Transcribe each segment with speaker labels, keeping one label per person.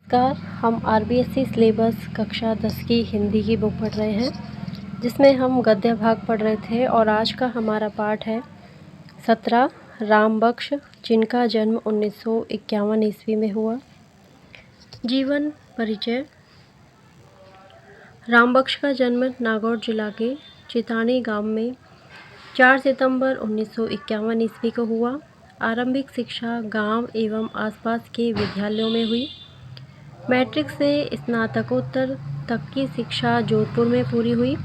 Speaker 1: नमस्कार। हम RBSC syllabus कक्षा 10 की हिंदी की बुक पढ़ रहे हैं, जिसमें हम गद्य भाग पढ़ रहे थे और आज का हमारा पाठ है 17 रामबख्श, जिनका जन्म 1951 ईस्वी में हुआ। जीवन परिचय। रामबख्श का जन्म नागौर जिला के चितानी गांव में 4 सितंबर 1951 ईस्वी को हुआ। आरंभिक शिक्षा गांव एवं आसपास के विद्यालयों में हुई। मैट्रिक से स्नातकोत्तर तक की शिक्षा जोधपुर में पूरी हुई।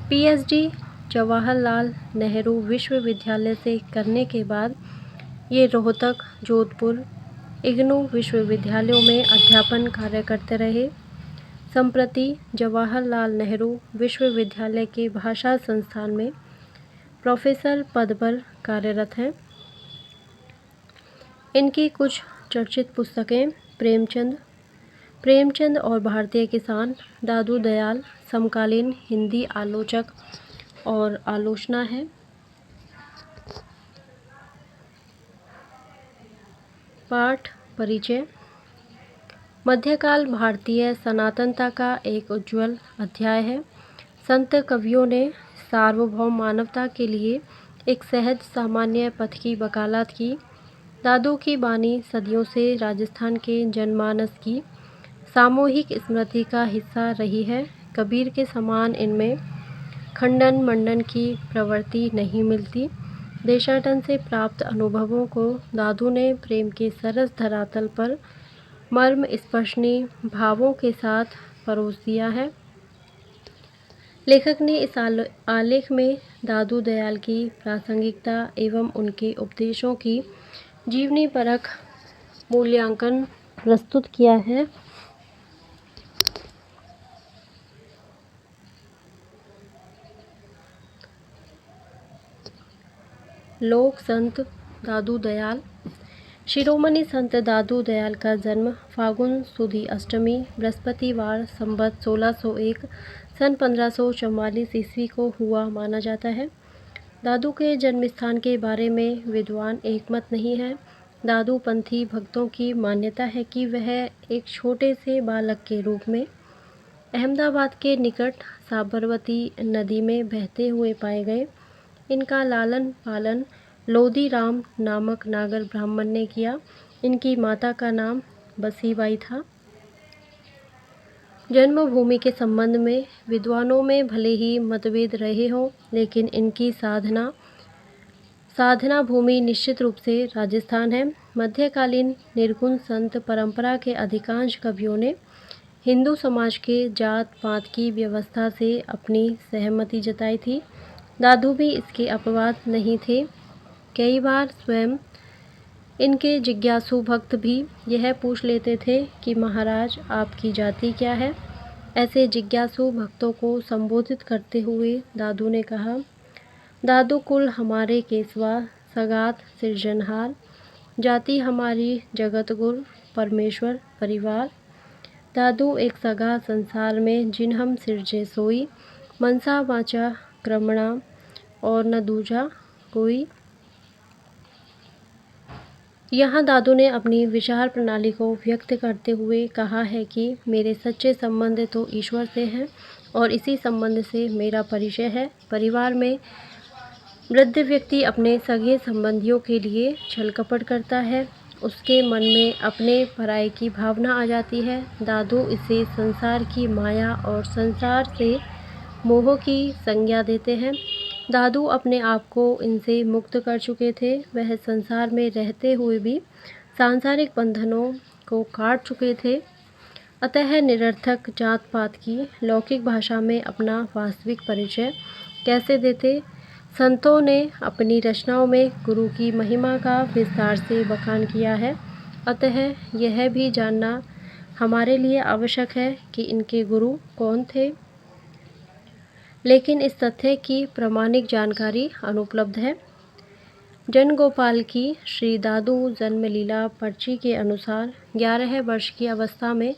Speaker 1: पीएचडी जवाहरलाल नेहरू विश्वविद्यालय से करने के बाद ये रोहतक, जोधपुर, इग्नू विश्वविद्यालयों में अध्यापन कार्य करते रहे। संप्रति जवाहरलाल नेहरू विश्वविद्यालय के भाषा संस्थान में प्रोफेसर पद पर कार्यरत हैं। इनकी कुछ चर्चित पुस्तकें प्रेमचंद और भारतीय किसान, दादू दयाल, समकालीन हिंदी आलोचक और आलोचना है। पाठ परिचय। मध्यकाल भारतीय सनातनता का एक उज्ज्वल अध्याय है। संत कवियों ने सार्वभौम मानवता के लिए एक सहज सामान्य पथ की वकालत की। दादू की बानी सदियों से राजस्थान के जनमानस की सामूहिक स्मृति का हिस्सा रही है। कबीर के समान इनमें खंडन मंडन की प्रवृत्ति नहीं मिलती। देशाटन से प्राप्त अनुभवों को दादू ने प्रेम के सरस धरातल पर मर्म स्पर्शनीय भावों के साथ परोस दिया है। लेखक ने इस आलेख में दादू दयाल की प्रासंगिकता एवं उनके उपदेशों की जीवनी परक मूल्यांकन प्रस्तुत किया है। लोक संत दादू दयाल। शिरोमणि संत दादू दयाल का जन्म फागुन सुदी अष्टमी बृहस्पतिवार संवत 1601 सन 1544 ईस्वी को हुआ माना जाता है। दादू के जन्म स्थान के बारे में विद्वान एकमत नहीं है। दादू पंथी भक्तों की मान्यता है कि वह एक छोटे से बालक के रूप में अहमदाबाद के निकट साबरमती नदी में बहते हुए पाए गए। इनका लालन पालन लोधी राम नामक नागर ब्राह्मण ने किया। इनकी माता का नाम बसीबाई था। जन्मभूमि के संबंध में विद्वानों में भले ही मतभेद रहे हों, लेकिन इनकी साधना भूमि निश्चित रूप से राजस्थान है। मध्यकालीन निर्गुण संत परंपरा के अधिकांश कवियों ने हिंदू समाज के जात पात की व्यवस्था से अपनी सहमति जताई थी। दादू भी इसके अपवाद नहीं थे। कई बार स्वयं इनके जिज्ञासु भक्त भी यह पूछ लेते थे कि महाराज आपकी जाति क्या है। ऐसे जिज्ञासु भक्तों को संबोधित करते हुए दादू ने कहा, दादू कुल हमारे केसवा सगात सिरजनहार, जाति हमारी जगत गुरु परमेश्वर परिवार। दादू एक सगा संसार में जिन हम सिरजे सोई, मनसा वाचा क्रमणा और न दूजा कोई। यहाँ दादू ने अपनी विचार प्रणाली को व्यक्त करते हुए कहा है कि मेरे सच्चे संबंध तो ईश्वर से हैं और इसी संबंध से मेरा परिचय है। परिवार में वृद्ध व्यक्ति अपने सगे संबंधियों के लिए छल कपट करता है, उसके मन में अपने पराये की भावना आ जाती है। दादू इसे संसार की माया और संसार से मोह की संज्ञा देते हैं। दादू अपने आप को इनसे मुक्त कर चुके थे। वह संसार में रहते हुए भी सांसारिक बंधनों को काट चुके थे। अतः निरर्थक जात पात की लौकिक भाषा में अपना वास्तविक परिचय कैसे देते। संतों ने अपनी रचनाओं में गुरु की महिमा का विस्तार से बखान किया है। अतः यह भी जानना हमारे लिए आवश्यक है कि इनके गुरु कौन थे, लेकिन इस तथ्य की प्रामाणिक जानकारी अनुपलब्ध है। जनगोपाल की श्री दादू जन्म लीला पर्ची के अनुसार 11 वर्ष की अवस्था में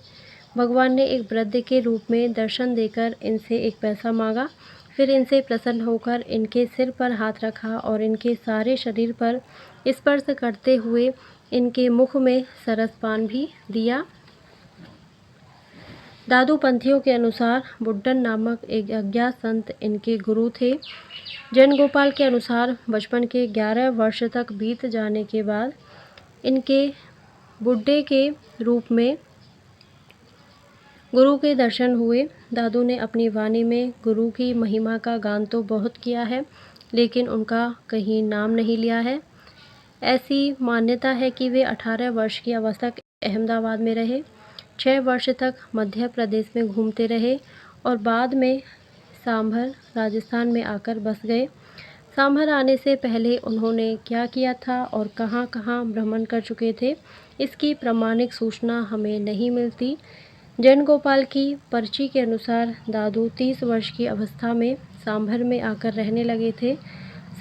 Speaker 1: भगवान ने एक वृद्ध के रूप में दर्शन देकर इनसे एक पैसा मांगा। फिर इनसे प्रसन्न होकर इनके सिर पर हाथ रखा और इनके सारे शरीर पर स्पर्श करते हुए इनके मुख में सरसपान भी दिया। दादू पंथियों के अनुसार बुड्ढन नामक एक अज्ञात संत इनके गुरु थे। जैन गोपाल के अनुसार बचपन के 11 वर्ष तक बीत जाने के बाद इनके बुड्ढे के रूप में गुरु के दर्शन हुए। दादू ने अपनी वाणी में गुरु की महिमा का गान तो बहुत किया है, लेकिन उनका कहीं नाम नहीं लिया है। ऐसी मान्यता है कि वे 18 वर्ष की अवस्था तक अहमदाबाद में रहे, 6 वर्ष तक मध्य प्रदेश में घूमते रहे और बाद में सांभर राजस्थान में आकर बस गए। सांभर आने से पहले उन्होंने क्या किया था और कहाँ कहाँ भ्रमण कर चुके थे, इसकी प्रामाणिक सूचना हमें नहीं मिलती। जैन गोपाल की पर्ची के अनुसार दादू 30 वर्ष की अवस्था में सांभर में आकर रहने लगे थे।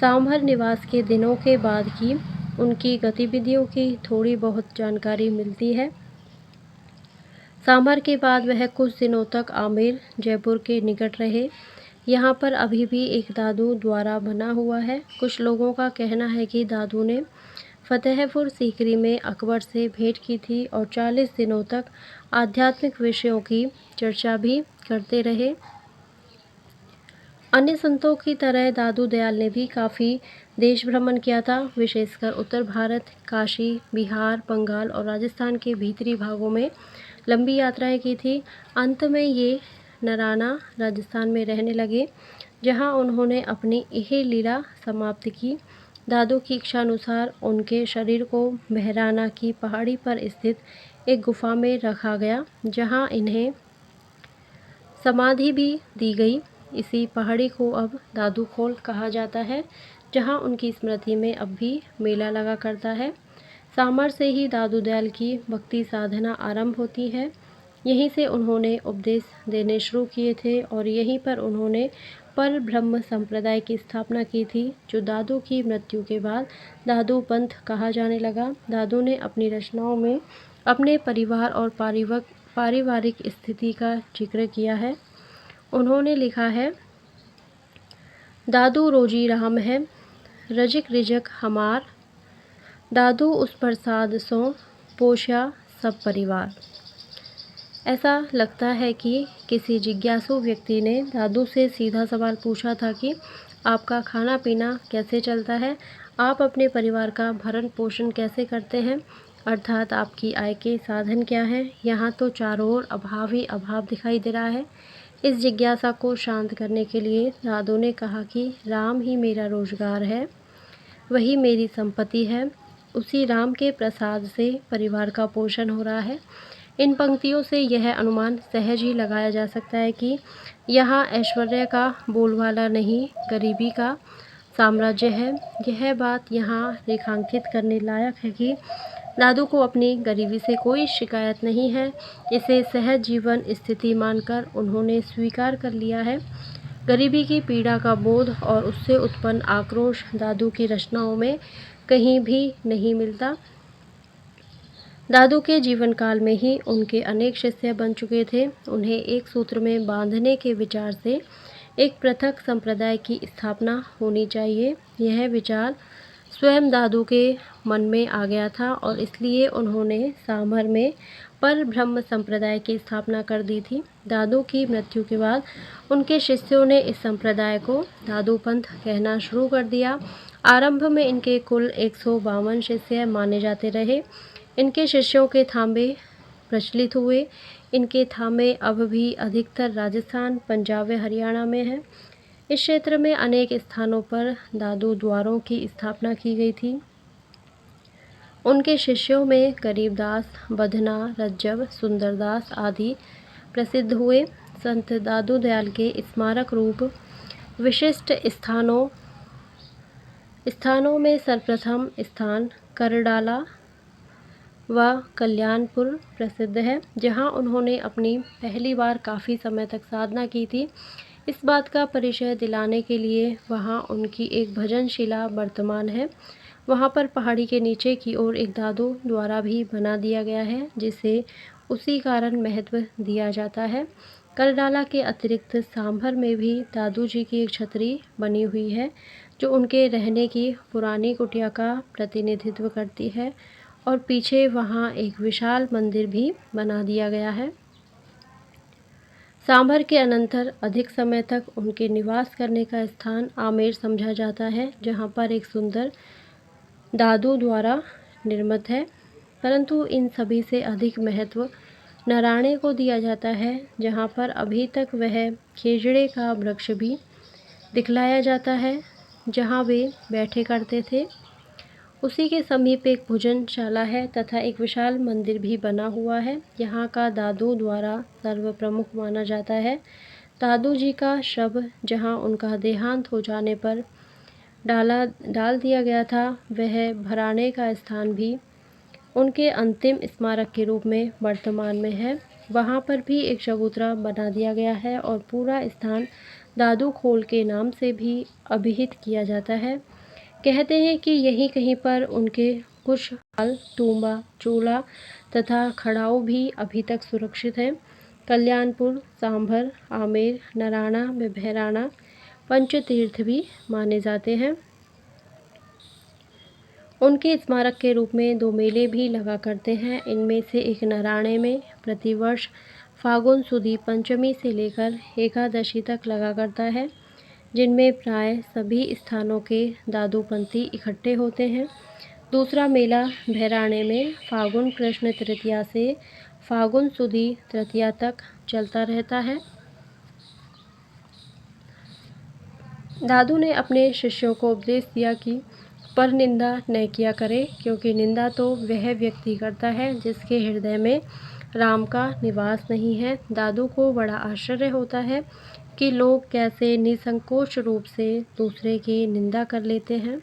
Speaker 1: सांभर निवास के दिनों के बाद की उनकी गतिविधियों की थोड़ी बहुत जानकारी मिलती है। सांभर के बाद वह कुछ दिनों तक आमेर जयपुर के निकट रहे। यहाँ पर अभी भी एक दादू द्वारा बना हुआ है। कुछ लोगों का कहना है कि दादू ने फतेहपुर सीकरी में अकबर से भेंट की थी और 40 दिनों तक आध्यात्मिक विषयों की चर्चा भी करते रहे। अन्य संतों की तरह दादू दयाल ने भी काफ़ी देश भ्रमण किया था, विशेषकर उत्तर भारत, काशी, बिहार, बंगाल और राजस्थान के भीतरी भागों में लंबी यात्राएं की थी। अंत में ये नराना राजस्थान में रहने लगे, जहां उन्होंने अपनी इह लीला समाप्त की। दादू की इच्छानुसार उनके शरीर को बहराना की पहाड़ी पर स्थित एक गुफा में रखा गया, जहां इन्हें समाधि भी दी गई। इसी पहाड़ी को अब दादू खोल कहा जाता है, जहां उनकी स्मृति में अब भी मेला लगा करता है। सांभर से ही दादू दयाल की भक्ति साधना आरंभ होती है। यहीं से उन्होंने उपदेश देने शुरू किए थे और यहीं पर उन्होंने पर ब्रह्म संप्रदाय की स्थापना की थी, जो दादू की मृत्यु के बाद दादू पंथ कहा जाने लगा। दादू ने अपनी रचनाओं में अपने परिवार और पारिवारिक स्थिति का जिक्र किया है। उन्होंने लिखा है, दादू रोजी राम है, रजिक रिजक हमार, दादू उस प्रसाद सो पोषा सब परिवार। ऐसा लगता है कि किसी जिज्ञासु व्यक्ति ने दादू से सीधा सवाल पूछा था कि आपका खाना पीना कैसे चलता है, आप अपने परिवार का भरण पोषण कैसे करते हैं, अर्थात आपकी आय के साधन क्या हैं। यहाँ तो चारों ओर अभाव ही अभाव दिखाई दे रहा है। इस जिज्ञासा को शांत करने के लिए दादू ने कहा कि राम ही मेरा रोजगार है, वही मेरी संपत्ति है, उसी राम के प्रसाद से परिवार का पोषण हो रहा है। इन पंक्तियों से यह अनुमान सहज ही लगाया जा सकता है कि यहाँ ऐश्वर्य का बोलबाला नहीं, गरीबी का साम्राज्य है। यह बात यहाँ रेखांकित करने लायक है कि दादू को अपनी गरीबी से कोई शिकायत नहीं है। इसे सहज जीवन स्थिति मानकर उन्होंने स्वीकार कर लिया है। गरीबी की पीड़ा का बोध और उससे उत्पन्न आक्रोश दादू की रचनाओं में कहीं भी नहीं मिलता। दादू के जीवन काल में ही उनके अनेक शिष्य बन चुके थे। उन्हें एक सूत्र में बांधने के विचार से एक पृथक संप्रदाय की स्थापना होनी चाहिए। यह विचार स्वयं दादू के मन में आ गया था और इसलिए उन्होंने सांभर में पर ब्रह्म संप्रदाय की स्थापना कर दी थी। दादू की मृत्यु के बाद उनके शिष्यों ने इस संप्रदाय को दादू पंथ कहना शुरू कर दिया। आरंभ में इनके कुल 152 शिष्य माने जाते रहे। इनके शिष्यों के थांबे प्रचलित हुए। इनके थांबे अब भी अधिकतर राजस्थान, पंजाब व हरियाणा में हैं। इस क्षेत्र में अनेक स्थानों पर दादू द्वारों की स्थापना की गई थी। उनके शिष्यों में गरीबदास, बधना, रज्जब, सुंदरदास आदि प्रसिद्ध हुए। संत दादू दयाल के स्मारक रूप विशिष्ट स्थानों में सर्वप्रथम स्थान करडाला व कल्याणपुर प्रसिद्ध है, जहां उन्होंने अपनी पहली बार काफ़ी समय तक साधना की थी। इस बात का परिचय दिलाने के लिए वहां उनकी एक भजनशिला वर्तमान है। वहां पर पहाड़ी के नीचे की ओर एक दादू द्वारा भी बना दिया गया है, जिसे उसी कारण महत्व दिया जाता है। करडाला के अतिरिक्त सांभर में भी दादू जी की एक छतरी बनी हुई है, जो उनके रहने की पुरानी कुटिया का प्रतिनिधित्व करती है और पीछे वहाँ एक विशाल मंदिर भी बना दिया गया है। सांभर के अनंतर अधिक समय तक उनके निवास करने का स्थान आमेर समझा जाता है, जहाँ पर एक सुंदर दादू द्वारा निर्मित है। परंतु इन सभी से अधिक महत्व नराणे को दिया जाता है, जहाँ पर अभी तक वह खेजड़े का वृक्ष भी दिखलाया जाता है, जहाँ वे बैठे करते थे। उसी के समीप एक भोजनशाला है तथा एक विशाल मंदिर भी बना हुआ है। यहाँ का दादू द्वारा सर्व प्रमुख माना जाता है। दादू जी का शव जहाँ उनका देहांत हो जाने पर डाल दिया गया था, वह भराने का स्थान भी उनके अंतिम स्मारक के रूप में वर्तमान में है। वहाँ पर भी एक चबूतरा बना दिया गया है और पूरा स्थान दादू खोल के नाम से भी अभिहित किया जाता है। कहते हैं कि यहीं कहीं पर उनके कुछ हाल टूंबा, चूल्हा तथा खड़ाऊ भी अभी तक सुरक्षित हैं। कल्याणपुर, सांभर, आमेर, नराणा में भैराना पंचतीर्थ भी माने जाते हैं। उनके स्मारक के रूप में 2 मेले भी लगा करते हैं। इनमें से एक नराणे में प्रतिवर्ष फागुन सुदी पंचमी से लेकर एकादशी तक लगा करता है, जिनमें प्राय सभी स्थानों के दादूपंथी इकट्ठे होते हैं। दूसरा मेला भैराणे में फागुन कृष्ण तृतीया से फागुन सुदी तृतीया तक चलता रहता है। दादू ने अपने शिष्यों को उपदेश दिया कि पर निंदा न किया करे, क्योंकि निंदा तो वह व्यक्ति करता है जिसके हृदय में राम का निवास नहीं है। दादू को बड़ा आश्चर्य होता है कि लोग कैसे निसंकोच रूप से दूसरे की निंदा कर लेते हैं।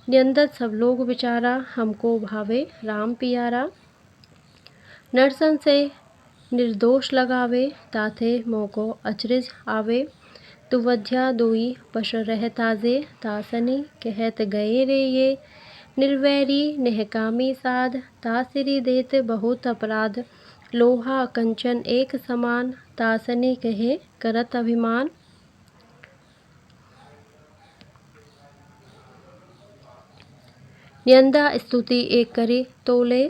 Speaker 1: निंदत सब लोग विचारा, हमको भावे राम पियारा। नरसन से निर्दोष लगावे, ताथे मोको अचरज आवे। तुवध्या दोई पश रह ताजे, तासनी कहत गए रे ये। निर्वैरी नेहकामी साध, तासिरी देत बहुत अपराध। लोहा कंचन एक समान, तासनी कहे करत अभिमान। निंदा स्तुति एक करे तोले,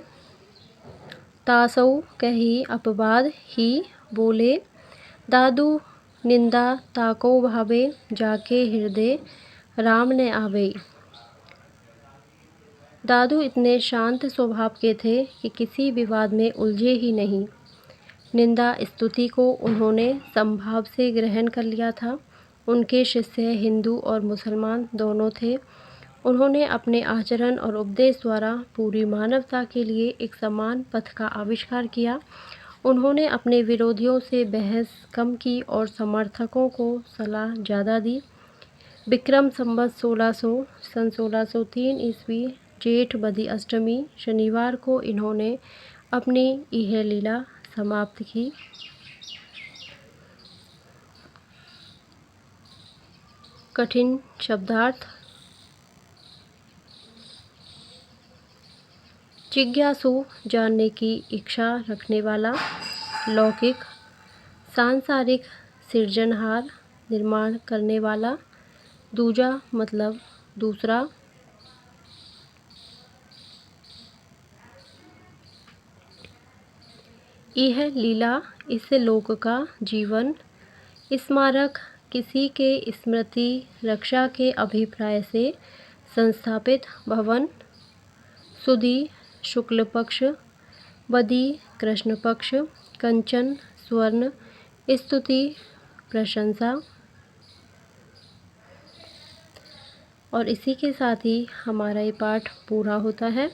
Speaker 1: तासऊ कही अपवाद ही बोले। दादू निंदा ताको भावे, जाके हृदय राम ने आवे। दादू इतने शांत स्वभाव के थे कि किसी विवाद में उलझे ही नहीं। निंदा स्तुति को उन्होंने समभाव से ग्रहण कर लिया था। उनके शिष्य हिंदू और मुसलमान दोनों थे। उन्होंने अपने आचरण और उपदेश द्वारा पूरी मानवता के लिए एक समान पथ का आविष्कार किया। उन्होंने अपने विरोधियों से बहस कम की और समर्थकों को सलाह ज़्यादा दी। विक्रम संवत 1600 सन 1603 ईस्वी जेठ बदी अष्टमी शनिवार को इन्होंने अपनी यह लीला समाप्त की। कठिन शब्दार्थ। जिज्ञासु, जानने की इच्छा रखने वाला। लौकिक, सांसारिक, सृजनहार, निर्माण करने वाला। दूजा मतलब दूसरा। यह लीला इस लोक का जीवन स्मारक किसी के स्मृति रक्षा के अभिप्राय से संस्थापित भवन। सुदी शुक्ल पक्ष, बदी कृष्ण पक्ष, कंचन स्वर्ण, स्तुति प्रशंसा। और इसी के साथ ही हमारा ये पाठ पूरा होता है।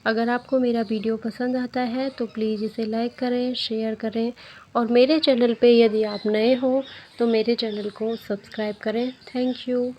Speaker 1: अगर आपको मेरा वीडियो पसंद आता है तो प्लीज़ इसे लाइक करें, शेयर करें और मेरे चैनल पे यदि आप नए हो तो मेरे चैनल को सब्सक्राइब करें। Thank you.